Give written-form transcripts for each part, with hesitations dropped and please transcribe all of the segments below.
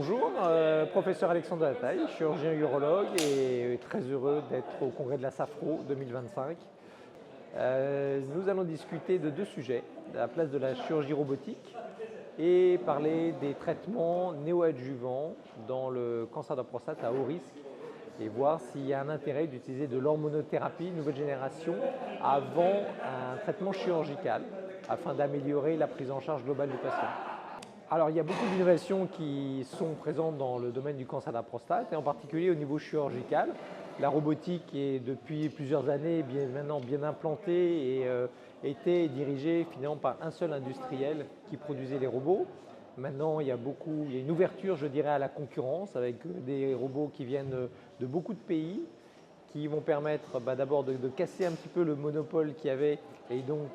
Bonjour, professeur Alexandre Lataille, chirurgien urologue et très heureux d'être au congrès de la SAFRO 2025. Nous allons discuter de deux sujets, la place de la chirurgie robotique et parler des traitements néoadjuvants dans le cancer de la prostate à haut risque et voir s'il y a un intérêt d'utiliser de l'hormonothérapie nouvelle génération avant un traitement chirurgical afin d'améliorer la prise en charge globale du patient. Alors, il y a beaucoup d'innovations qui sont présentes dans le domaine du cancer de la prostate et en particulier au niveau chirurgical. La robotique est depuis plusieurs années maintenant bien implantée et était dirigée finalement par un seul industriel qui produisait les robots. Maintenant, il y a une ouverture, je dirais, à la concurrence avec des robots qui viennent de beaucoup de pays qui vont permettre d'abord de casser un petit peu le monopole qu'il y avait et donc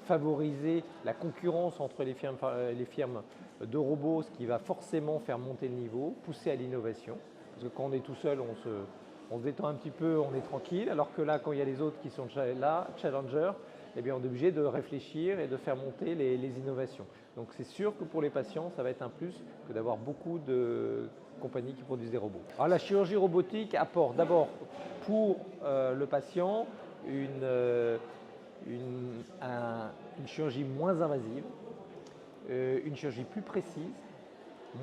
favoriser la concurrence entre les firmes de robots, ce qui va forcément faire monter le niveau, pousser à l'innovation. Parce que quand on est tout seul, on se détend un petit peu, on est tranquille, alors que là, quand il y a les autres qui sont là, challengers, eh bien, on est obligé de réfléchir et de faire monter les innovations. Donc c'est sûr que pour les patients, ça va être un plus que d'avoir beaucoup de compagnies qui produisent des robots. Alors la chirurgie robotique apporte d'abord pour le patient une chirurgie moins invasive, une chirurgie plus précise,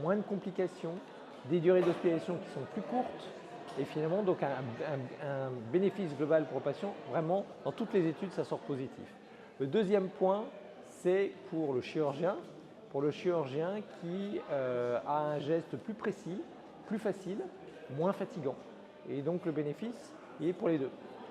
moins de complications, des durées d'hospitalisation qui sont plus courtes et finalement donc un bénéfice global pour le patient. Vraiment, dans toutes les études, ça sort positif. Le deuxième point, c'est pour le chirurgien qui a un geste plus précis, plus facile, moins fatigant. Et donc le bénéfice est pour les deux.